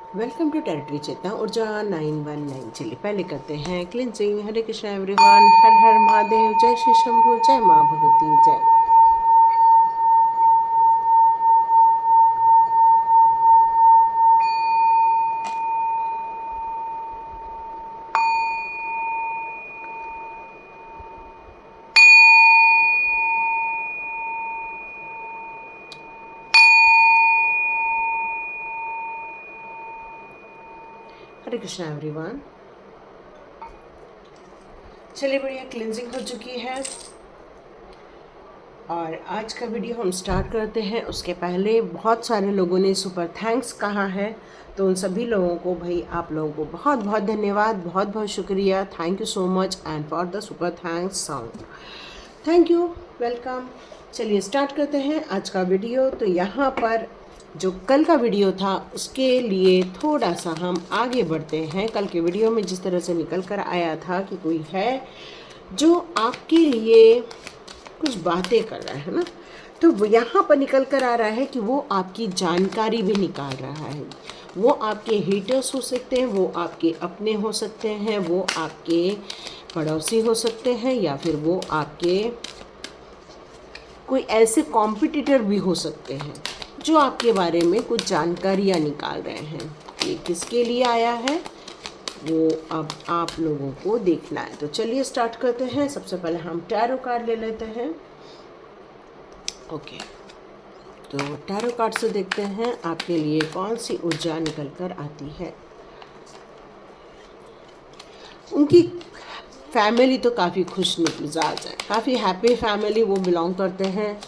Welcome to territory चेतना ऊर्जा 919। चलिए पहले करते हैं क्लिनजिंग। हरे कृष्णा एवरीवन, हर हर महादेव, जय श्री शंभू, जय माँ भगवती, जय। हरे कृष्णा एवरीवन। चलिए बढ़िया, क्लिनजिंग हो चुकी है और आज का वीडियो हम स्टार्ट करते हैं। उसके पहले बहुत सारे लोगों ने सुपर थैंक्स कहा है, तो उन सभी लोगों को भाई आप लोगों को बहुत बहुत धन्यवाद, बहुत बहुत शुक्रिया। Thank you so much and for the super thanks sound. Thank you, welcome. चलिए स्टार्ट करते हैं आज का वीडियो। तो यहाँ पर जो कल का वीडियो था उसके लिए थोड़ा सा हम आगे बढ़ते हैं। कल के वीडियो में जिस तरह से निकल कर आया था कि कोई है जो आपके लिए कुछ बातें कर रहा है ना, तो वो यहाँ पर निकल कर आ रहा है कि वो आपकी जानकारी भी निकाल रहा है। वो आपके हेटर्स हो सकते हैं, वो आपके अपने हो सकते हैं, वो आपके पड़ोसी हो सकते हैं, या फिर वो आपके कोई ऐसे कॉम्पिटिटर भी हो सकते हैं जो आपके बारे में कुछ जानकारियाँ निकाल रहे हैं। ये किसके लिए आया है वो अब आप लोगों को देखना है। तो चलिए स्टार्ट करते हैं। सबसे पहले हम टैरो कार्ड ले लेते हैं। ओके, तो टैरो कार्ड से देखते हैं आपके लिए कौन सी ऊर्जा निकल कर आती है। उनकी फैमिली तो काफ़ी खुश मिजाज है, काफ़ी हैप्पी फैमिली वो बिलोंग करते हैं।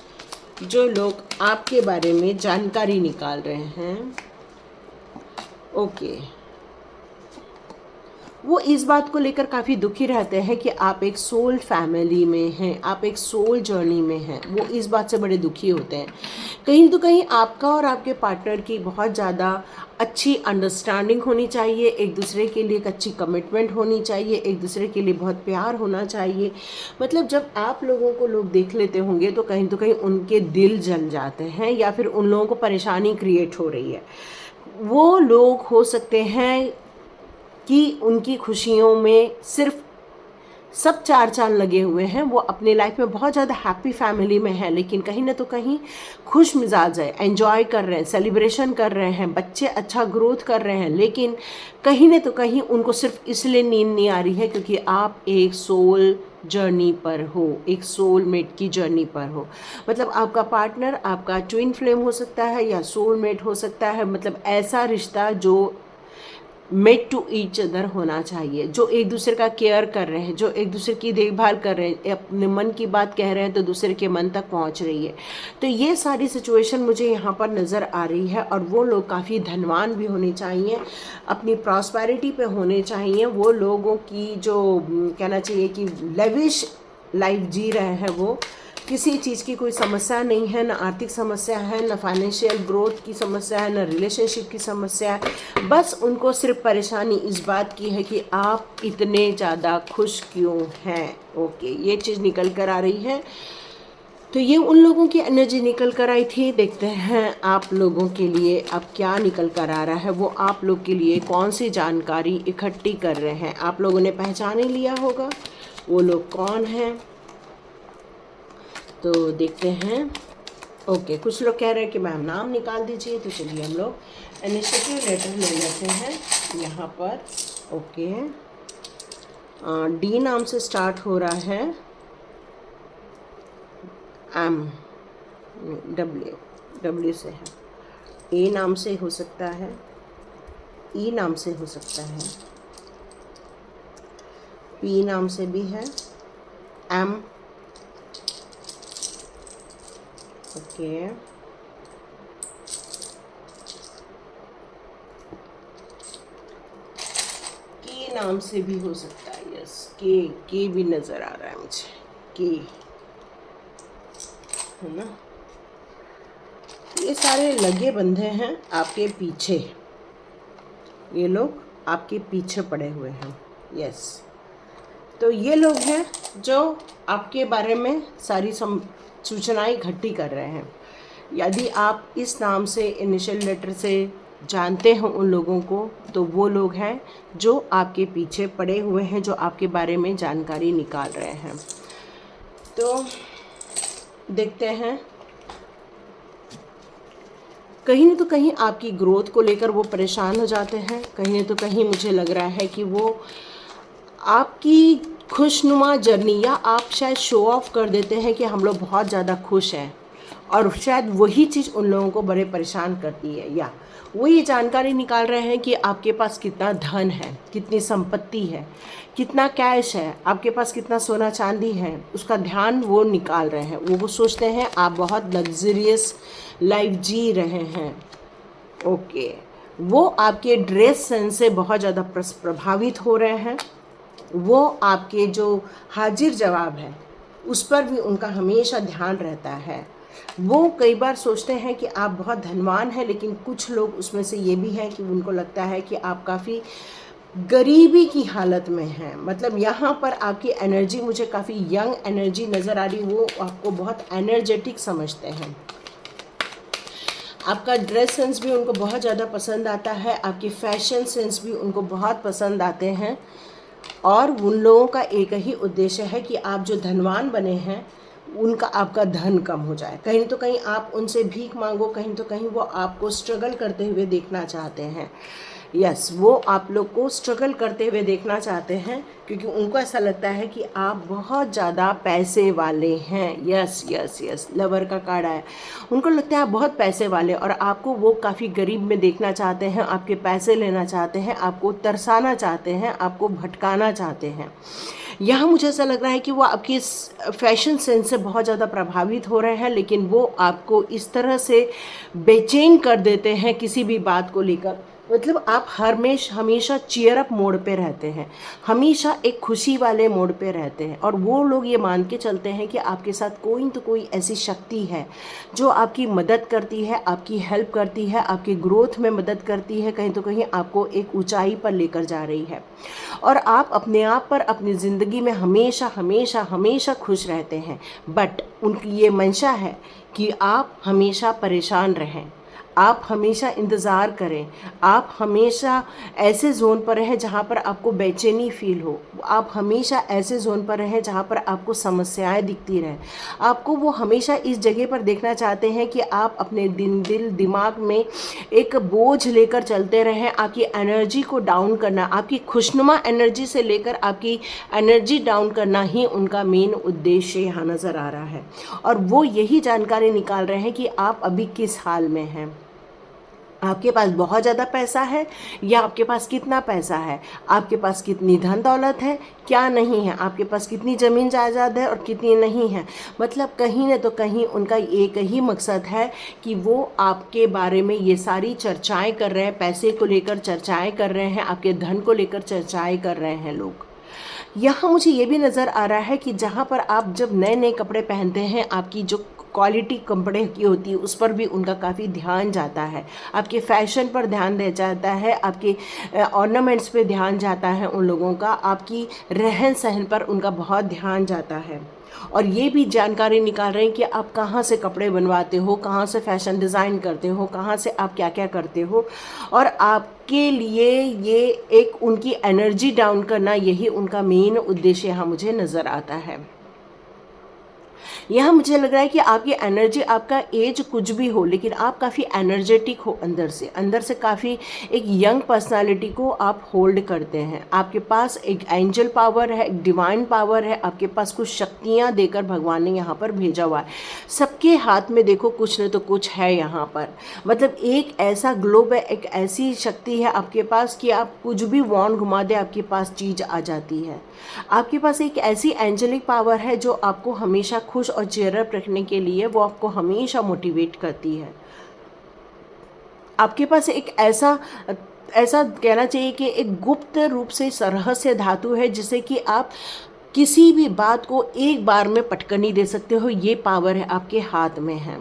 जो लोग आपके बारे में जानकारी निकाल रहे हैं, ओके, वो इस बात को लेकर काफ़ी दुखी रहते हैं कि आप एक सोल फैमिली में हैं, आप एक सोल जर्नी में हैं। वो इस बात से बड़े दुखी होते हैं। कहीं तो कहीं आपका और आपके पार्टनर की बहुत ज़्यादा अच्छी अंडरस्टैंडिंग होनी चाहिए, एक दूसरे के लिए एक अच्छी कमिटमेंट होनी चाहिए, एक दूसरे के लिए बहुत प्यार होना चाहिए। मतलब जब आप लोगों को लोग देख लेते होंगे तो कहीं उनके दिल जल जाते हैं, या फिर उन लोगों को परेशानी क्रिएट हो रही है। वो लोग हो सकते हैं कि उनकी खुशियों में सिर्फ सब चार चांद लगे हुए हैं, वो अपने लाइफ में बहुत ज़्यादा हैप्पी फैमिली में है, लेकिन कहीं ना तो कहीं खुश मिजाज है, एंजॉय कर रहे हैं, सेलिब्रेशन कर रहे हैं, बच्चे अच्छा ग्रोथ कर रहे हैं, लेकिन कहीं ना तो कहीं उनको सिर्फ इसलिए नींद नहीं आ रही है क्योंकि आप एक सोल जर्नी पर हो, एक सोलमेट की जर्नी पर हो। मतलब आपका पार्टनर आपका ट्विन फ्लेम हो सकता है या सोलमेट हो सकता है। मतलब ऐसा रिश्ता जो मेड टू ईच अदर होना चाहिए, जो एक दूसरे का केयर कर रहे हैं, जो एक दूसरे की देखभाल कर रहे हैं, अपने मन की बात कह रहे हैं तो दूसरे के मन तक पहुंच रही है। तो ये सारी सिचुएशन मुझे यहाँ पर नज़र आ रही है। और वो लोग काफ़ी धनवान भी होने चाहिए, अपनी प्रॉस्पेरिटी पे होने चाहिए। वो लोगों की जो कहना चाहिए कि लेविश लाइफ जी रहे हैं, वो किसी चीज़ की कोई समस्या नहीं है, ना आर्थिक समस्या है, ना फाइनेंशियल ग्रोथ की समस्या है, ना रिलेशनशिप की समस्या है। बस उनको सिर्फ परेशानी इस बात की है कि आप इतने ज़्यादा खुश क्यों हैं। ओके, ये चीज़ निकल कर आ रही है। तो ये उन लोगों की एनर्जी निकल कर आई थी। देखते हैं आप लोगों के लिए अब क्या निकल कर आ रहा है। वो आप लोग के लिए कौन सी जानकारी इकट्ठी कर रहे हैं। आप लोगों ने पहचान ही लिया होगा वो लोग कौन हैं, तो देखते हैं। ओके, कुछ लोग कह रहे हैं कि मैम नाम निकाल दीजिए, तो चलिए हम लोग इनिशिएटिव लेटर ले लेते हैं यहाँ पर। ओके, डी नाम से स्टार्ट हो रहा है, एम, डब्ल्यू, डब्ल्यू से है, ए नाम से हो सकता है, ई नाम से हो सकता है, पी नाम से भी है, एम, ओके, के नाम से भी हो सकता है। यस, के भी नज़र आ रहा है मुझे, के, है ना। ये सारे लगे बंधे हैं आपके पीछे, ये लोग आपके पीछे पड़े हुए हैं। यस, तो ये लोग हैं जो आपके बारे में सारी सूचनाएं इकट्ठी कर रहे हैं। यदि आप इस नाम से इनिशियल लेटर से जानते हैं उन लोगों को, तो वो लोग हैं जो आपके पीछे पड़े हुए हैं, जो आपके बारे में जानकारी निकाल रहे हैं। तो देखते हैं, कहीं न तो कहीं आपकी ग्रोथ को लेकर वो परेशान हो जाते हैं, कहीं न तो कहीं मुझे लग रहा है कि वो आपकी खुशनुमा जर्नी, या आप शायद शो ऑफ कर देते हैं कि हम लोग बहुत ज़्यादा खुश हैं, और शायद वही चीज़ उन लोगों को बड़े परेशान करती है। या वो ये जानकारी निकाल रहे हैं कि आपके पास कितना धन है, कितनी संपत्ति है, कितना कैश है, आपके पास कितना सोना चांदी है, उसका ध्यान वो निकाल रहे हैं। वो सोचते हैं आप बहुत लग्जरियस लाइफ जी रहे हैं। ओके, वो आपके ड्रेस सेंस से बहुत ज़्यादा प्रभावित हो रहे हैं। वो आपके जो हाजिर जवाब है उस पर भी उनका हमेशा ध्यान रहता है। वो कई बार सोचते हैं कि आप बहुत धनवान हैं, लेकिन कुछ लोग उसमें से ये भी हैं कि उनको लगता है कि आप काफ़ी गरीबी की हालत में हैं। मतलब यहाँ पर आपकी एनर्जी मुझे काफ़ी यंग एनर्जी नज़र आ रही। वो आपको बहुत एनर्जेटिक समझते हैं। आपका ड्रेस सेंस भी उनको बहुत ज़्यादा पसंद आता है, आपके फैशन सेंस भी उनको बहुत पसंद आते हैं। और उन लोगों का एक ही उद्देश्य है कि आप जो धनवान बने हैं उनका आपका धन कम हो जाए। कहीं तो कहीं आप उनसे भीख मांगो, कहीं तो कहीं वो आपको स्ट्रगल करते हुए देखना चाहते हैं। यस, वो आप लोग को स्ट्रगल करते हुए देखना चाहते हैं, क्योंकि उनको ऐसा लगता है कि आप बहुत ज़्यादा पैसे वाले हैं। यस यस यस, लवर का कार्ड आया। उनको लगता है आप बहुत पैसे वाले, और आपको वो काफ़ी गरीब में देखना चाहते हैं, आपके पैसे लेना चाहते हैं, आपको तरसाना चाहते हैं, आपको भटकाना चाहते हैं। यहाँ मुझे ऐसा लग रहा है कि वो आपकी फैशन सेंस से बहुत ज़्यादा प्रभावित हो रहे हैं, लेकिन वो आपको इस तरह से बेचैन कर देते हैं किसी भी बात को लेकर। मतलब आप हमेशा चीयर अप मोड पे रहते हैं, हमेशा एक खुशी वाले मोड पे रहते हैं, और वो लोग ये मान के चलते हैं कि आपके साथ कोई तो कोई ऐसी शक्ति है जो आपकी मदद करती है, आपकी हेल्प करती है, आपकी ग्रोथ में मदद करती है, कहीं तो कहीं आपको एक ऊंचाई पर लेकर जा रही है। और आप अपने आप पर, अपनी ज़िंदगी में हमेशा हमेशा हमेशा खुश रहते हैं। बट उनकी ये मंशा है कि आप हमेशा परेशान रहें, आप हमेशा इंतज़ार करें, आप हमेशा ऐसे ज़ोन पर रहें जहाँ पर आपको बेचैनी फील हो, आप हमेशा ऐसे ज़ोन पर रहें जहाँ पर आपको समस्याएं दिखती रहें। आपको वो हमेशा इस जगह पर देखना चाहते हैं कि आप अपने दिल दिमाग में एक बोझ लेकर चलते रहें। आपकी एनर्जी को डाउन करना, आपकी खुशनुमा एनर्जी से लेकर आपकी एनर्जी डाउन करना ही उनका मेन उद्देश्य यहाँ नज़र आ रहा है। और वो यही जानकारी निकाल रहे हैं कि आप अभी किस हाल में हैं। आपके पास बहुत ज़्यादा पैसा है या आपके पास कितना पैसा है, आपके पास कितनी धन दौलत है, क्या नहीं है, आपके पास कितनी ज़मीन जायदाद है और कितनी नहीं है। मतलब कहीं न तो कहीं उनका एक ही मकसद है कि वो आपके बारे में ये सारी चर्चाएं कर रहे हैं, पैसे को लेकर चर्चाएं कर रहे हैं, आपके धन को लेकर चर्चाएं कर रहे हैं लोग। यहाँ मुझे ये भी नज़र आ रहा है कि जहाँ पर आप जब नए नए कपड़े पहनते हैं, आपकी जो क्वालिटी कपड़े की होती है उस पर भी उनका काफ़ी ध्यान जाता है, आपके फैशन पर ध्यान दे जाता है, आपके ऑर्नामेंट्स पे ध्यान जाता है उन लोगों का, आपकी रहन सहन पर उनका बहुत ध्यान जाता है। और ये भी जानकारी निकाल रहे हैं कि आप कहाँ से कपड़े बनवाते हो, कहाँ से फैशन डिज़ाइन करते हो, कहाँ से आप क्या क्या करते हो। और आपके लिए ये एक उनकी एनर्जी डाउन करना, यही उनका मेन उद्देश्य यहाँ मुझे नज़र आता है। यहाँ मुझे लग रहा है कि आपकी एनर्जी, आपका एज कुछ भी हो, लेकिन आप काफ़ी एनर्जेटिक हो अंदर से काफ़ी एक यंग पर्सनालिटी को आप होल्ड करते हैं। आपके पास एक एंजल पावर है, एक डिवाइन पावर है, आपके पास कुछ शक्तियाँ देकर भगवान ने यहाँ पर भेजा हुआ है। सबके हाथ में देखो कुछ न तो कुछ है यहाँ पर। मतलब एक ऐसा ग्लोब है, एक ऐसी शक्ति है आपके पास कि आप कुछ भी वॉन्ड घुमा दे, आपके पास चीज़ आ जाती है। आपके पास एक ऐसी एंजेलिक पावर है जो आपको हमेशा खुश और चेयर अप रखने के लिए वो आपको हमेशा मोटिवेट करती है। आपके पास एक ऐसा कहना चाहिए कि एक गुप्त रूप से रहस्य धातु है जिसे कि आप किसी भी बात को एक बार में पटकनी दे सकते हो। ये पावर है आपके हाथ में है।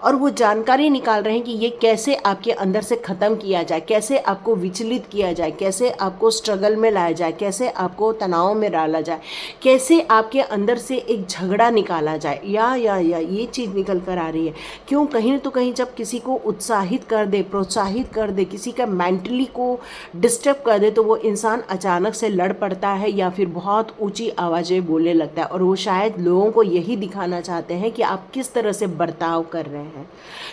और वो जानकारी निकाल रहे हैं कि ये कैसे आपके अंदर से ख़त्म किया जाए, कैसे आपको विचलित किया जाए, कैसे आपको स्ट्रगल में लाया जाए, कैसे आपको तनाव में डाला जाए, कैसे आपके अंदर से एक झगड़ा निकाला जाए, या ये चीज़ निकल कर आ रही है। क्यों? कहीं तो कहीं जब किसी को उत्साहित कर दे, प्रोत्साहित कर दे, किसी का मेंटली को डिस्टर्ब कर दे, तो वो इंसान अचानक से लड़ पड़ता है या फिर बहुत ऊंची आवाज़ें बोलने लगता है। और वो शायद लोगों को यही दिखाना चाहते हैं कि आप किस तरह से बर्ताव कर रहे हैं,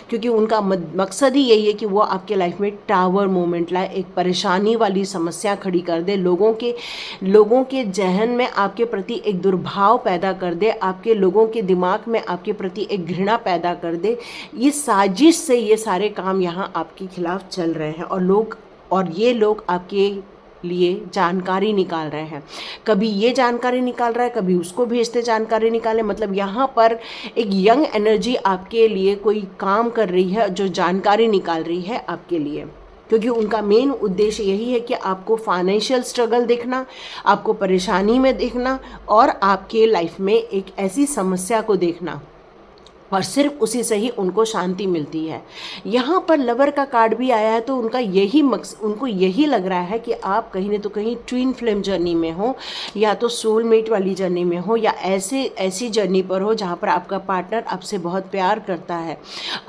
क्योंकि उनका मकसद ही यही है कि वो आपके लाइफ में टावर मोमेंट लाए, एक परेशानी वाली समस्या खड़ी कर दे, लोगों के जहन में आपके प्रति एक दुर्भाव पैदा कर दे, आपके लोगों के दिमाग में आपके प्रति एक घृणा पैदा कर दे। इस साजिश से ये सारे काम यहाँ आपके खिलाफ चल रहे हैं, और ये लोग आपके लिए जानकारी निकाल रहे हैं। कभी ये जानकारी निकाल रहा है, कभी उसको भेजते जानकारी निकाले। मतलब यहाँ पर एक यंग एनर्जी आपके लिए कोई काम कर रही है, जो जानकारी निकाल रही है आपके लिए, क्योंकि उनका मेन उद्देश्य यही है कि आपको फाइनेंशियल स्ट्रगल देखना, आपको परेशानी में देखना, और आपके लाइफ में एक ऐसी समस्या को देखना, और सिर्फ उसी से ही उनको शांति मिलती है। यहाँ पर लवर का कार्ड भी आया है, तो उनको यही लग रहा है कि आप कहीं न तो कहीं ट्विन फ्लेम जर्नी में हो, या तो सोलमेट वाली जर्नी में हो, या ऐसी जर्नी पर हो जहाँ पर आपका पार्टनर आपसे बहुत प्यार करता है।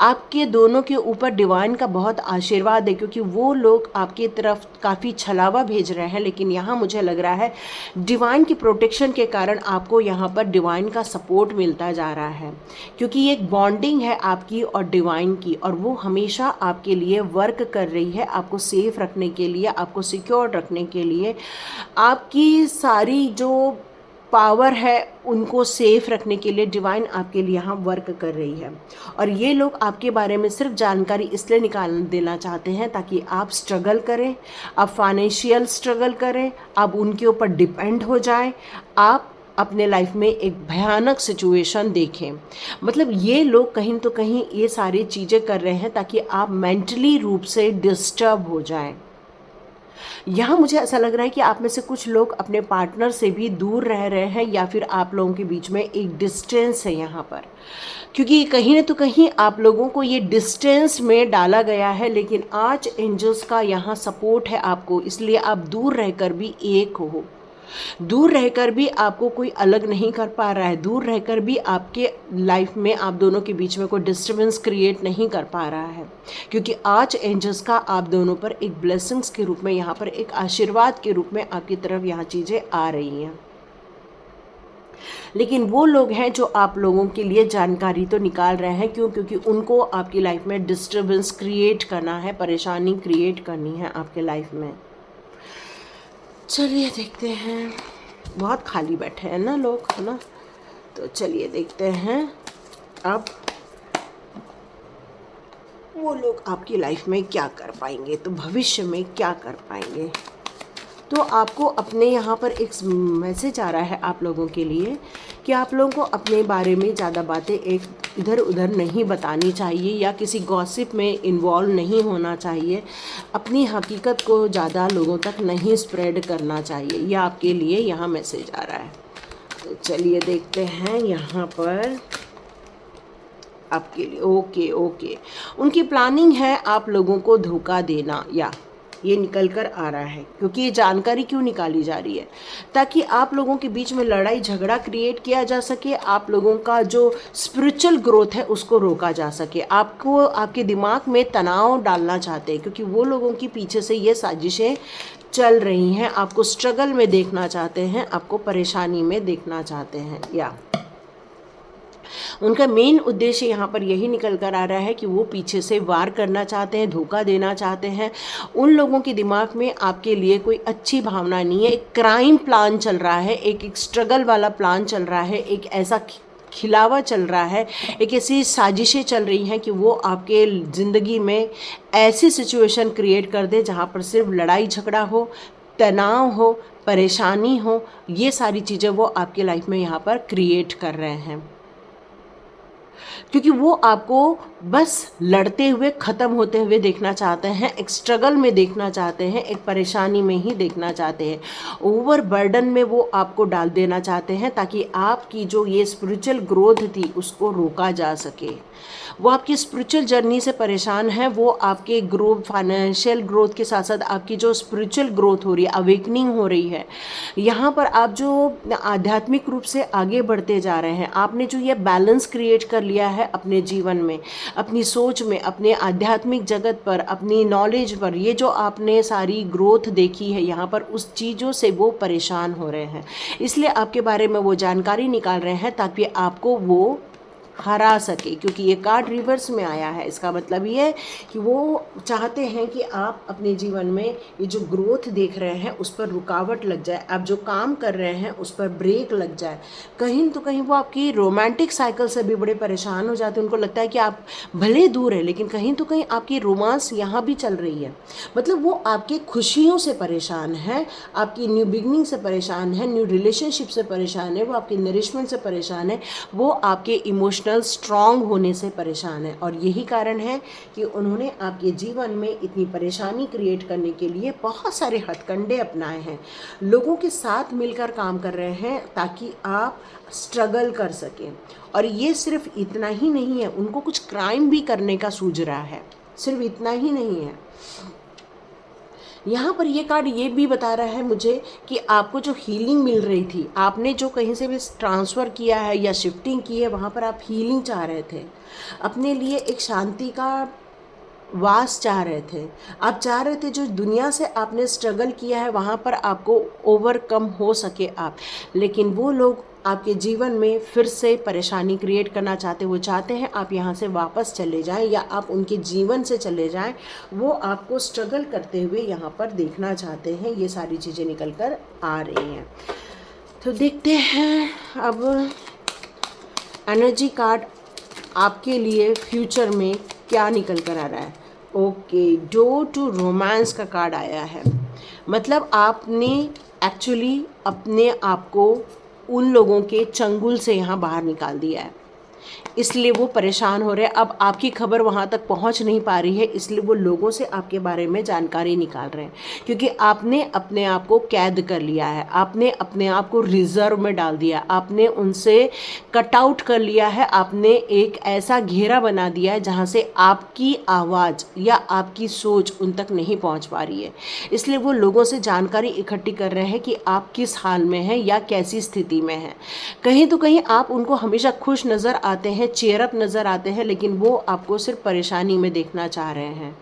आपके दोनों के ऊपर डिवाइन का बहुत आशीर्वाद है, क्योंकि वो लोग आपकी तरफ काफ़ी छलावा भेज रहे हैं, लेकिन यहाँ मुझे लग रहा है डिवाइन की प्रोटेक्शन के कारण आपको यहाँ पर डिवाइन का सपोर्ट मिलता जा रहा है, क्योंकि एक बॉन्डिंग है आपकी और डिवाइन की, और वो हमेशा आपके लिए वर्क कर रही है, आपको सेफ रखने के लिए, आपको सिक्योर रखने के लिए। आपकी सारी जो पावर है उनको सेफ रखने के लिए डिवाइन आपके लिए यहाँ वर्क कर रही है। और ये लोग आपके बारे में सिर्फ जानकारी इसलिए निकाल देना चाहते हैं ताकि आप स्ट्रगल करें, आप फाइनेंशियल स्ट्रगल करें, आप उनके ऊपर डिपेंड हो जाएं, आप अपने लाइफ में एक भयानक सिचुएशन देखें। मतलब ये लोग कहीं तो कहीं ये सारी चीज़ें कर रहे हैं ताकि आप मेंटली रूप से डिस्टर्ब हो जाएं। यहाँ मुझे ऐसा लग रहा है कि आप में से कुछ लोग अपने पार्टनर से भी दूर रह रहे हैं, या फिर आप लोगों के बीच में एक डिस्टेंस है यहाँ पर, क्योंकि कहीं न तो कहीं आप लोगों को ये डिस्टेंस में डाला गया है। लेकिन आर्च एंजल्स का यहाँ सपोर्ट है आपको, इसलिए आप दूर रहकर भी एक हो। दूर रहकर भी आपको कोई अलग नहीं कर पा रहा है, दूर रहकर भी आपके लाइफ में आप दोनों के बीच में कोई डिस्टर्बेंस क्रिएट नहीं कर पा रहा है, क्योंकि आर्च एंजल्स का आप दोनों पर एक ब्लेसिंग्स के रूप में, यहाँ पर एक आशीर्वाद के रूप में आपकी तरफ यहाँ चीज़ें आ रही हैं। लेकिन वो लोग हैं जो आप लोगों के लिए जानकारी तो निकाल रहे हैं। क्यों? क्योंकि उनको आपकी लाइफ में डिस्टर्बेंस क्रिएट करना है, परेशानी क्रिएट करनी है आपके लाइफ में। चलिए देखते हैं, बहुत खाली बैठे हैं ना लोग, है ना, तो चलिए देखते हैं अब वो लोग आपकी लाइफ में क्या कर पाएंगे, तो भविष्य में क्या कर पाएंगे। तो आपको अपने यहाँ पर एक मैसेज आ रहा है आप लोगों के लिए कि आप लोगों को अपने बारे में ज़्यादा बातें एक इधर उधर नहीं बतानी चाहिए, या किसी गॉसिप में इन्वॉल्व नहीं होना चाहिए, अपनी हकीकत को ज़्यादा लोगों तक नहीं स्प्रेड करना चाहिए। यह आपके लिए यहाँ मैसेज आ रहा है। तो चलिए देखते हैं यहाँ पर आपके लिए। ओके, उनकी प्लानिंग है आप लोगों को धोखा देना, या ये निकल कर आ रहा है। क्योंकि ये जानकारी क्यों निकाली जा रही है? ताकि आप लोगों के बीच में लड़ाई झगड़ा क्रिएट किया जा सके, आप लोगों का जो स्पिरिचुअल ग्रोथ है उसको रोका जा सके। आपको आपके दिमाग में तनाव डालना चाहते हैं, क्योंकि वो लोगों की पीछे से ये साजिशें चल रही हैं। आपको स्ट्रगल में देखना चाहते हैं, आपको परेशानी में देखना चाहते हैं, या उनका मेन उद्देश्य यहाँ पर यही निकल कर आ रहा है कि वो पीछे से वार करना चाहते हैं, धोखा देना चाहते हैं। उन लोगों के दिमाग में आपके लिए कोई अच्छी भावना नहीं है। एक क्राइम प्लान चल रहा है, एक स्ट्रगल वाला प्लान चल रहा है, एक ऐसा खिलावा चल रहा है, एक ऐसी साजिशें चल रही हैं कि वो आपके ज़िंदगी में ऐसी सिचुएशन क्रिएट कर दे जहाँ पर सिर्फ लड़ाई झगड़ा हो, तनाव हो, परेशानी हो। ये सारी चीज़ें वो आपके लाइफ में यहाँ पर क्रिएट कर रहे हैं। क्योंकि वो आपको बस लड़ते हुए ख़त्म होते हुए देखना चाहते हैं, एक स्ट्रगल में देखना चाहते हैं, एक परेशानी में ही देखना चाहते हैं। ओवर बर्डन में वो आपको डाल देना चाहते हैं ताकि आपकी जो ये स्पिरिचुअल ग्रोथ थी उसको रोका जा सके। वो आपकी स्पिरिचुअल जर्नी से परेशान है, वो आपके ग्रोथ, फाइनेंशियल ग्रोथ के साथ साथ आपकी जो स्पिरिचुअल ग्रोथ हो रही है, अवेकनिंग हो रही है, यहाँ पर आप जो आध्यात्मिक रूप से आगे बढ़ते जा रहे हैं, आपने जो ये बैलेंस क्रिएट कर लिया है अपने जीवन में, अपनी सोच में, अपने आध्यात्मिक जगत पर, अपनी नॉलेज पर, ये जो आपने सारी ग्रोथ देखी है यहाँ पर, उस चीज़ों से वो परेशान हो रहे हैं। इसलिए आपके बारे में वो जानकारी निकाल रहे हैं ताकि आपको वो हरा सके। क्योंकि ये कार्ड रिवर्स में आया है, इसका मतलब ये है कि वो चाहते हैं कि आप अपने जीवन में ये जो ग्रोथ देख रहे हैं उस पर रुकावट लग जाए, आप जो काम कर रहे हैं उस पर ब्रेक लग जाए। कहीं तो कहीं वो आपकी रोमांटिक साइकिल से भी बड़े परेशान हो जाते हैं। उनको लगता है कि आप भले दूर है लेकिन कहीं तो कहीं आपकी रोमांस यहाँ भी चल रही है। मतलब वो आपके खुशियों से परेशान है, आपकी न्यू बिगनिंग से परेशान है, न्यू रिलेशनशिप से परेशान है, वो आपके नरिशमेंट से परेशान है, वो आपके इमोशनल स्ट्रांग होने से परेशान है। और यही कारण है कि उन्होंने आपके जीवन में इतनी परेशानी क्रिएट करने के लिए बहुत सारे हथकंडे अपनाए हैं, लोगों के साथ मिलकर काम कर रहे हैं ताकि आप स्ट्रगल कर सकें। और ये सिर्फ इतना ही नहीं है, उनको कुछ क्राइम भी करने का सूझ रहा है, सिर्फ इतना ही नहीं है। यहाँ पर ये कार्ड ये भी बता रहा है मुझे कि आपको जो हीलिंग मिल रही थी, आपने जो कहीं से भी ट्रांसफ़र किया है या शिफ्टिंग की है, वहाँ पर आप हीलिंग चाह रहे थे, अपने लिए एक शांति का वास चाह रहे थे, आप चाह रहे थे जो दुनिया से आपने स्ट्रगल किया है वहाँ पर आपको ओवरकम हो सके आप। लेकिन वो लोग आपके जीवन में फिर से परेशानी क्रिएट करना चाहते, वो चाहते हैं आप यहाँ से वापस चले जाएं या आप उनके जीवन से चले जाएं। वो आपको स्ट्रगल करते हुए यहाँ पर देखना चाहते हैं। ये सारी चीज़ें निकल कर आ रही हैं। तो देखते हैं अब एनर्जी कार्ड आपके लिए फ्यूचर में क्या निकल कर आ रहा है। ओके, डोर टू रोमांस का कार्ड आया है। मतलब आपने एक्चुअली अपने आप को उन लोगों के चंगुल से यहाँ बाहर निकाल दिया है, इसलिए वो परेशान हो रहे हैं। अब आपकी खबर वहाँ तक पहुँच नहीं पा रही है, इसलिए वो लोगों से आपके बारे में जानकारी निकाल रहे हैं, क्योंकि आपने अपने आप को कैद कर लिया है, आपने अपने आप को रिजर्व में डाल दिया, आपने उनसे कट आउट कर लिया है, आपने एक ऐसा घेरा बना दिया है जहाँ से आपकी आवाज़ या आपकी सोच उन तक नहीं पहुँच पा रही है। इसलिए वो लोगों से जानकारी इकट्ठी कर रहे हैं कि आप किस हाल में हैं या कैसी स्थिति में हैं। कहीं तो कहीं आप उनको हमेशा खुश नज़र आते हैं, चेयर अप नज़र आते हैं, लेकिन वो आपको सिर्फ परेशानी में देखना चाह रहे हैं।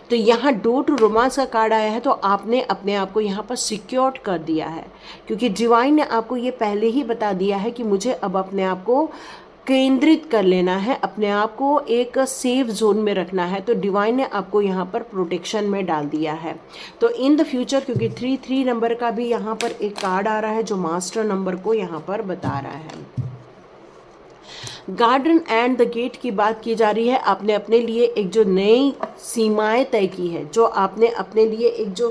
तो यहाँ डोर टू रोमांस का कार्ड आया है, तो आपने अपने आप को यहाँ पर सिक्योर्ड कर दिया है, क्योंकि डिवाइन ने आपको ये पहले ही बता दिया है कि मुझे अब अपने आप को केंद्रित कर लेना है, अपने आप को एक सेफ जोन में रखना है। तो डिवाइन ने आपको यहाँ पर प्रोटेक्शन में डाल दिया है। तो इन द फ्यूचर, क्योंकि 3 नंबर का भी यहाँ पर एक कार्ड आ रहा है जो मास्टर नंबर को यहाँ पर बता रहा है। गार्डन एंड द गेट की बात की जा रही है। आपने अपने लिए एक जो नई सीमाएं तय की है, जो आपने अपने लिए एक जो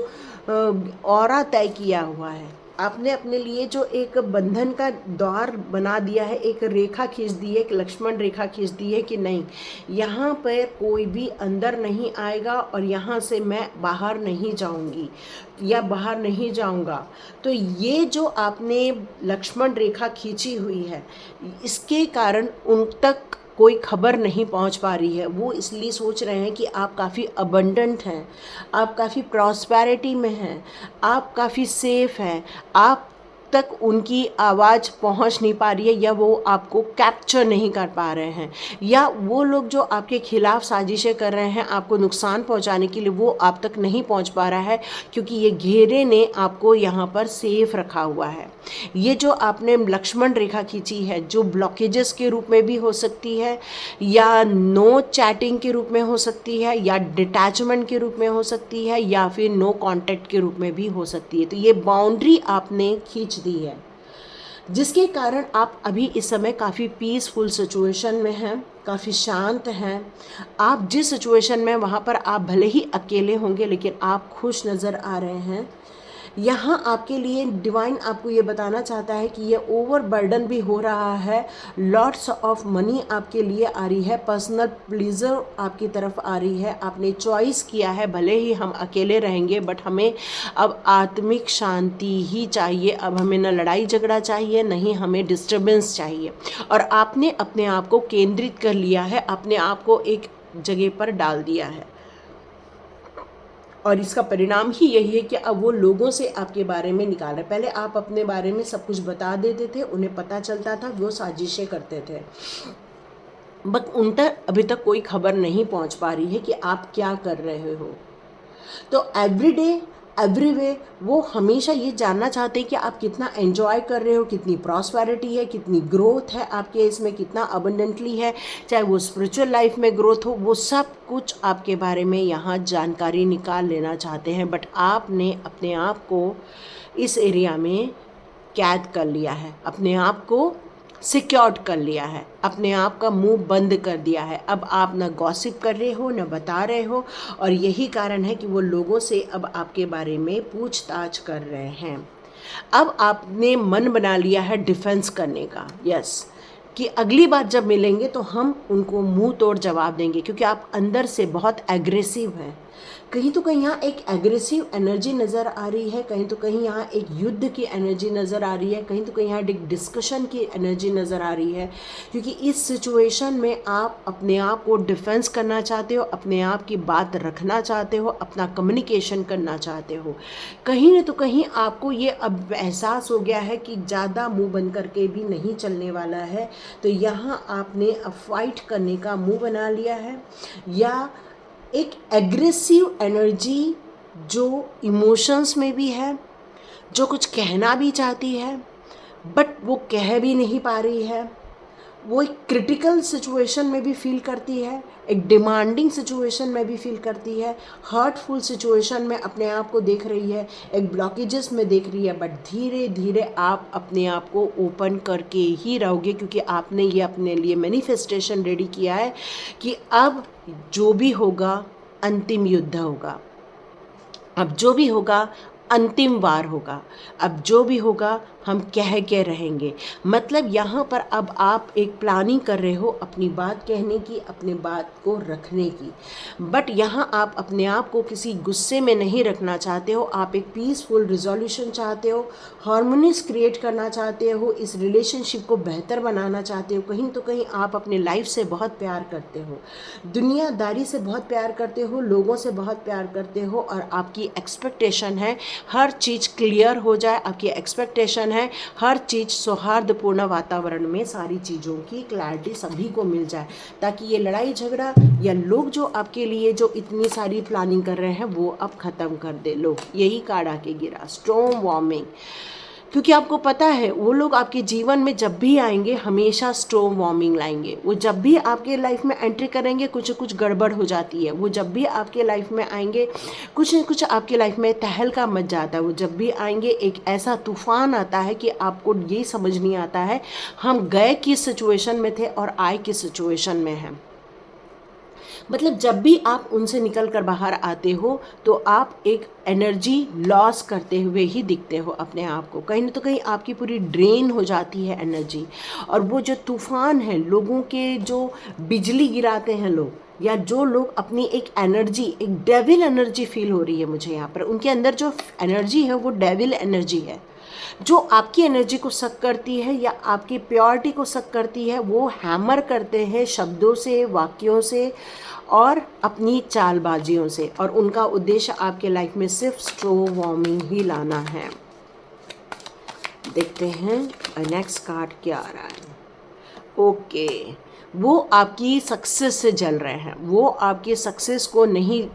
ऑरा तय किया हुआ है, आपने अपने लिए जो एक बंधन का द्वार बना दिया है, एक रेखा खींच दी है, एक लक्ष्मण रेखा खींच दी है कि नहीं, यहाँ पर कोई भी अंदर नहीं आएगा और यहाँ से मैं बाहर नहीं जाऊँगी या बाहर नहीं जाऊँगा। तो ये जो आपने लक्ष्मण रेखा खींची हुई है, इसके कारण उन तक कोई खबर नहीं पहुंच पा रही है। वो इसलिए सोच रहे हैं कि आप काफ़ी अबंडेंट हैं, आप काफ़ी प्रॉस्पेरिटी में हैं, आप काफ़ी सेफ हैं, आप तक उनकी आवाज़ पहुंच नहीं पा रही है, या वो आपको कैप्चर नहीं कर पा रहे हैं, या वो लोग जो आपके खिलाफ साजिशें कर रहे हैं आपको नुकसान पहुंचाने के लिए, वो आप तक नहीं पहुंच पा रहा है, क्योंकि ये घेरे ने आपको यहाँ पर सेफ रखा हुआ है। ये जो आपने लक्ष्मण रेखा खींची है, जो ब्लॉकेजेस के रूप में भी हो सकती है, या नो चैटिंग के रूप में हो सकती है, या डिटैचमेंट के रूप में हो सकती है, या फिर नो कांटेक्ट के रूप में भी हो सकती है। तो ये बाउंड्री आपने खींच दी है, जिसके कारण आप अभी इस समय काफ़ी पीसफुल सिचुएशन में हैं, काफ़ी शांत हैं। आप जिस सिचुएशन में वहाँ पर आप भले ही अकेले होंगे, लेकिन आप खुश नज़र आ रहे हैं। यहाँ आपके लिए डिवाइन आपको ये बताना चाहता है कि ये ओवर बर्डन भी हो रहा है, लॉट्स ऑफ मनी आपके लिए आ रही है, पर्सनल प्लीजर आपकी तरफ आ रही है। आपने चॉइस किया है, भले ही हम अकेले रहेंगे बट हमें अब आत्मिक शांति ही चाहिए। अब हमें न लड़ाई झगड़ा चाहिए, नहीं हमें डिस्टर्बेंस चाहिए। और आपने अपने आप को केंद्रित कर लिया है, अपने आप को एक जगह पर डाल दिया है, और इसका परिणाम ही यही है कि अब वो लोगों से आपके बारे में निकाल रहे। पहले आप अपने बारे में सब कुछ बता देते थे, उन्हें पता चलता था, वो साजिशें करते थे, बट उन तक अभी तक कोई खबर नहीं पहुंच पा रही है कि आप क्या कर रहे हो। तो एवरीडे एवरीवे वो हमेशा ये जानना चाहते हैं कि आप कितना एंजॉय कर रहे हो, कितनी प्रॉस्पेरिटी है, कितनी ग्रोथ है आपके इसमें, कितना अबंडेंटली है, चाहे वो स्पिरिचुअल लाइफ में ग्रोथ हो, वो सब कुछ आपके बारे में यहाँ जानकारी निकाल लेना चाहते हैं। बट आपने अपने आप को इस एरिया में कैद कर लिया है, अपने आप को सिक्योर्ड कर लिया है, अपने आप का मुंह बंद कर दिया है। अब आप ना गॉसिप कर रहे हो, ना बता रहे हो, और यही कारण है कि वो लोगों से अब आपके बारे में पूछताछ कर रहे हैं। अब आपने मन बना लिया है डिफेंस करने का, यस, कि अगली बार जब मिलेंगे तो हम उनको मुंह तोड़ जवाब देंगे, क्योंकि आप अंदर से बहुत एग्रेसिव हैं। कहीं तो कहीं यहाँ एक एग्रेसिव एनर्जी नज़र आ रही है, कहीं तो कहीं यहाँ एक युद्ध की एनर्जी नज़र आ रही है, कहीं तो कहीं यहाँ एक डिस्कशन की एनर्जी नज़र आ रही है, क्योंकि इस सिचुएशन में आप अपने आप को डिफेंस करना चाहते हो, अपने आप की बात रखना चाहते हो, अपना कम्युनिकेशन करना चाहते हो। कहीं न तो कहीं आपको ये अब एहसास हो गया है कि ज़्यादा मुंह बंद करके भी नहीं चलने वाला है, तो यहाँ आपने अब फाइट करने का मुंह बना लिया है, या एक एग्रेसिव एनर्जी जो इमोशंस में भी है, जो कुछ कहना भी चाहती है बट वो कह भी नहीं पा रही है, वो एक क्रिटिकल सिचुएशन में भी फील करती है, एक डिमांडिंग सिचुएशन में भी फील करती है, हर्टफुल सिचुएशन में अपने आप को देख रही है, एक ब्लॉकेजेस में देख रही है। बट धीरे धीरे आप अपने आप को ओपन करके ही रहोगे, क्योंकि आपने ये अपने लिए मैनिफेस्टेशन रेडी किया है कि अब जो भी होगा अंतिम युद्ध होगा, अब जो भी होगा अंतिम वार होगा, अब जो भी होगा हम कह के रहेंगे। मतलब यहाँ पर अब आप एक प्लानिंग कर रहे हो अपनी बात कहने की, अपनी बात को रखने की, बट यहाँ आप अपने आप को किसी गुस्से में नहीं रखना चाहते हो। आप एक पीसफुल रिजोल्यूशन चाहते हो, हार्मोनीज क्रिएट करना चाहते हो, इस रिलेशनशिप को बेहतर बनाना चाहते हो। कहीं तो कहीं आप अपने लाइफ से बहुत प्यार करते हो, दुनियादारी से बहुत प्यार करते हो, लोगों से बहुत प्यार करते हो, और आपकी एक्सपेक्टेशन है हर चीज़ क्लियर हो जाए। आपकी एक्सपेक्टेशन है हर चीज़ सौहार्दपूर्ण वातावरण में सारी चीज़ों की क्लैरिटी सभी को मिल जाए, ताकि ये लड़ाई झगड़ा या लोग जो आपके लिए जो इतनी सारी प्लानिंग कर रहे हैं वो अब ख़त्म कर दे। लोग यही कार्ड आके गिरा, स्टॉर्म वार्मिंग, क्योंकि आपको पता है वो लोग आपके जीवन में जब भी आएंगे हमेशा स्टॉर्म वार्मिंग लाएंगे। वो जब भी आपके लाइफ में एंट्री करेंगे कुछ कुछ गड़बड़ हो जाती है। वो जब भी आपके लाइफ में आएंगे कुछ न कुछ आपके लाइफ में तहलका मच जाता है। वो जब भी आएंगे एक ऐसा तूफान आता है कि आपको ये समझ नहीं आता है हम गए किस सिचुएशन में थे और आए किस सिचुएशन में हैं। मतलब जब भी आप उनसे निकल कर बाहर आते हो तो आप एक एनर्जी लॉस करते हुए ही दिखते हो अपने आप को। कहीं ना तो कहीं आपकी पूरी ड्रेन हो जाती है एनर्जी, और वो जो तूफान है, लोगों के जो बिजली गिराते हैं लोग, या जो लोग अपनी एक एनर्जी, एक डेविल एनर्जी फील हो रही है मुझे यहाँ पर, उनके अंदर जो एनर्जी है वो डेविल एनर्जी है जो आपकी एनर्जी को सक करती है या आपकी प्योरिटी को सक करती है। वो हैमर करते हैं शब्दों से, वाक्यों से और अपनी चालबाजियों से, और उनका उद्देश्य आपके लाइफ में सिर्फ स्टॉर्म वार्मिंग ही लाना है। देखते हैं नेक्स्ट कार्ड क्या आ रहा है। ओके, वो आपकी सक्सेस से जल रहे हैं, वो आपकी सक्सेस को नहीं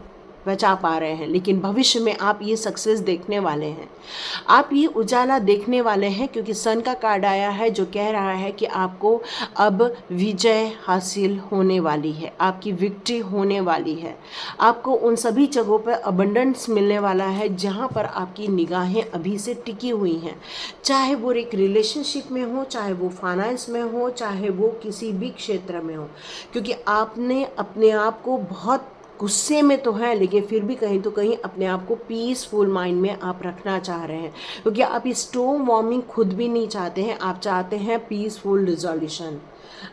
बचा पा रहे हैं, लेकिन भविष्य में आप ये सक्सेस देखने वाले हैं, आप ये उजाला देखने वाले हैं, क्योंकि सन का कार्ड आया है जो कह रहा है कि आपको अब विजय हासिल होने वाली है, आपकी विक्ट्री होने वाली है। आपको उन सभी जगहों पर अबंडेंस मिलने वाला है जहाँ पर आपकी निगाहें अभी से टिकी हुई हैं, चाहे वो एक रिलेशनशिप में हो, चाहे वो फाइनेंस में हो, चाहे वो किसी भी क्षेत्र में हो, क्योंकि आपने अपने आप को बहुत गुस्से में तो हैं, लेकिन फिर भी कहीं तो कहीं अपने आप को पीसफुल माइंड में आप रखना चाह रहे हैं, क्योंकि आप स्टोर्म वॉर्मिंग खुद भी नहीं चाहते हैं। आप चाहते हैं पीसफुल रिजोल्यूशन।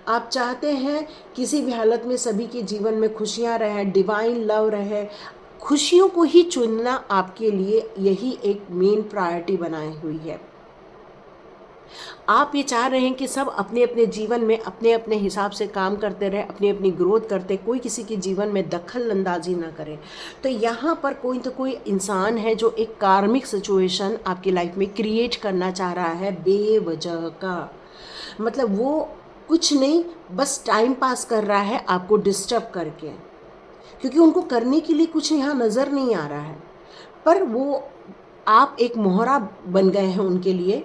आप चाहते हैं किसी भी हालत में सभी के जीवन में खुशियाँ रहे, डिवाइन लव रहे। खुशियों को ही चुनना आपके लिए यही एक मेन प्रायोरिटी बनाई हुई है। आप ये चाह रहे हैं कि सब अपने अपने जीवन में अपने अपने हिसाब से काम करते रहे, अपनी अपनी ग्रोथ करते, कोई किसी के जीवन में दखल अंदाजी ना करे। तो यहाँ पर कोई तो कोई इंसान है जो एक कार्मिक सिचुएशन आपकी लाइफ में क्रिएट करना चाह रहा है बेवजह का। मतलब वो कुछ नहीं, बस टाइम पास कर रहा है आपको डिस्टर्ब करके, क्योंकि उनको करने के लिए कुछ यहाँ नज़र नहीं आ रहा है। पर वो आप एक मोहरा बन गए हैं उनके लिए,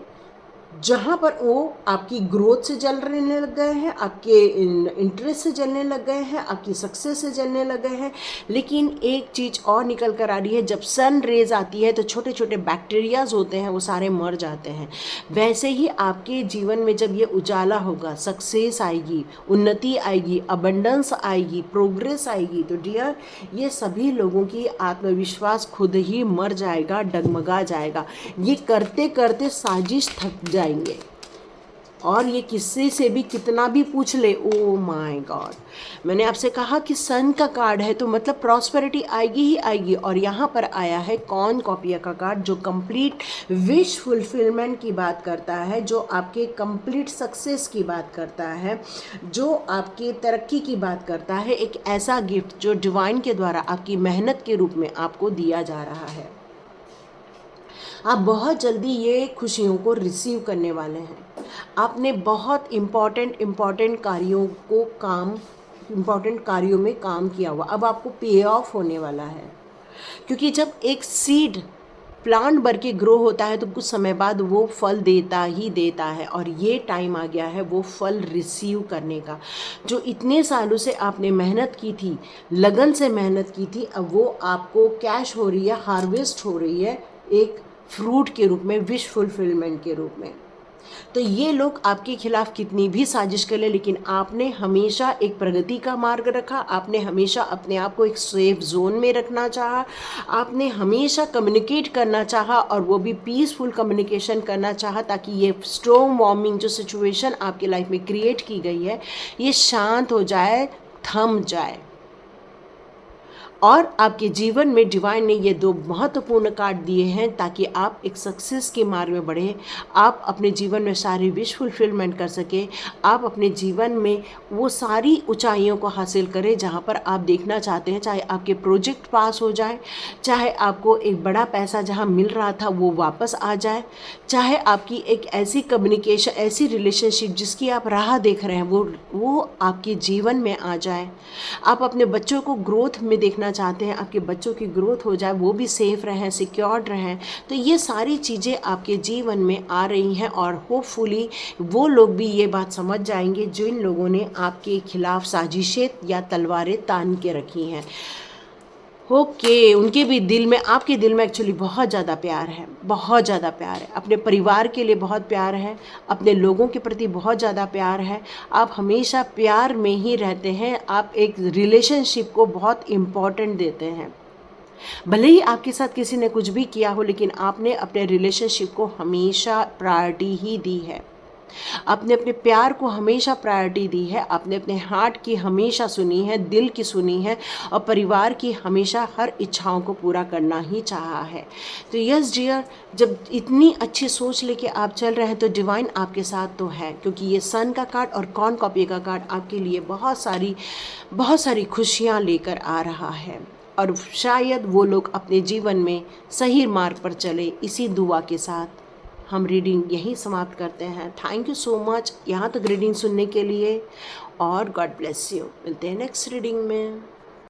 जहाँ पर वो आपकी ग्रोथ से जलने लग गए हैं, आपके इंटरेस्ट से जलने लग गए हैं, आपकी सक्सेस से जलने लग गए हैं। लेकिन एक चीज़ और निकल कर आ रही है, जब सन रेज आती है तो छोटे छोटे बैक्टीरियाज होते हैं वो सारे मर जाते हैं। वैसे ही आपके जीवन में जब ये उजाला होगा, सक्सेस आएगी, उन्नति आएगी, अबंडेंस आएगी, प्रोग्रेस आएगी, तो डियर ये सभी लोगों की आत्मविश्वास खुद ही मर जाएगा, डगमगा जाएगा। ये करते करते साजिश थक जाएंगे, और ये किसी से भी कितना भी पूछ ले, ओ माय गॉड। मैंने आपसे कहा कि सन का कार्ड है तो मतलब प्रॉस्पेरिटी आएगी ही आएगी। और यहाँ पर आया है कॉर्नकॉर्पिया का कार्ड, जो कंप्लीट विश फुलफिलमेंट की बात करता है, जो आपके कंप्लीट सक्सेस की बात करता है, जो आपके तरक्की की बात करता है। एक ऐसा गिफ्ट जो डिवाइन के द्वारा आपकी मेहनत के रूप में आपको दिया जा रहा है। आप बहुत जल्दी ये खुशियों को रिसीव करने वाले हैं। आपने बहुत इम्पॉर्टेंट कार्यों में काम किया हुआ, अब आपको पे ऑफ होने वाला है। क्योंकि जब एक सीड प्लांट भर के ग्रो होता है तो कुछ समय बाद वो फल देता ही देता है, और ये टाइम आ गया है वो फल रिसीव करने का। जो इतने सालों से आपने मेहनत की थी, लगन से मेहनत की थी, अब वो आपको कैश हो रही है, हार्वेस्ट हो रही है एक फ्रूट के रूप में, विश फुलफिलमेंट के रूप में। तो ये लोग आपके खिलाफ कितनी भी साजिश कर ले, लेकिन आपने हमेशा एक प्रगति का मार्ग रखा। आपने हमेशा अपने आप को एक सेफ जोन में रखना चाहा। आपने हमेशा कम्युनिकेट करना चाहा, और वो भी पीसफुल कम्युनिकेशन करना चाहा, ताकि ये स्टॉर्म वार्मिंग जो सिचुएशन आपकी लाइफ में क्रिएट की गई है ये शांत हो जाए, थम जाए। और आपके जीवन में डिवाइन ने ये दो महत्वपूर्ण कार्ड दिए हैं ताकि आप एक सक्सेस के मार्ग में बढ़ें, आप अपने जीवन में सारी विश फुलफिलमेंट कर सकें, आप अपने जीवन में वो सारी ऊंचाइयों को हासिल करें जहाँ पर आप देखना चाहते हैं। चाहे आपके प्रोजेक्ट पास हो जाए, चाहे आपको एक बड़ा पैसा जहाँ मिल रहा था वो वापस आ जाए, चाहे आपकी एक ऐसी कम्युनिकेशन, ऐसी रिलेशनशिप जिसकी आप राह देख रहे हैं वो आपके जीवन में आ जाए। आप अपने बच्चों को ग्रोथ में देखना चाहते हैं, आपके बच्चों की ग्रोथ हो जाए, वो भी सेफ रहें, सिक्योर्ड रहें। तो ये सारी चीज़ें आपके जीवन में आ रही हैं, और होपफुली वो लोग भी ये बात समझ जाएंगे जिन लोगों ने आपके खिलाफ साजिशें या तलवारें तान के रखी हैं। ओके, उनके भी दिल में, आपके दिल में एक्चुअली बहुत ज़्यादा प्यार है, बहुत ज़्यादा प्यार है, अपने परिवार के लिए बहुत प्यार है, अपने लोगों के प्रति बहुत ज़्यादा प्यार है। आप हमेशा प्यार में ही रहते हैं, आप एक रिलेशनशिप को बहुत इम्पॉर्टेंट देते हैं। भले ही आपके साथ किसी ने कुछ भी किया हो, लेकिन आपने अपने रिलेशनशिप को हमेशा प्रायोरिटी ही दी है। आपने अपने प्यार को हमेशा प्रायोरिटी दी है, आपने अपने हार्ट की हमेशा सुनी है, दिल की सुनी है, और परिवार की हमेशा हर इच्छाओं को पूरा करना ही चाहा है। तो यस डियर, जब इतनी अच्छी सोच लेके आप चल रहे हैं तो डिवाइन आपके साथ तो है, क्योंकि ये सन का कार्ड और कॉर्नकॉर्पिया का कार्ड आपके लिए बहुत सारी खुशियाँ लेकर आ रहा है। और शायद वो लोग अपने जीवन में सही मार्ग पर चले। इसी दुआ के साथ हम रीडिंग यहीं समाप्त करते हैं। थैंक यू सो मच यहाँ तक रीडिंग सुनने के लिए, और गॉड ब्लेस यू। मिलते हैं नेक्स्ट रीडिंग में।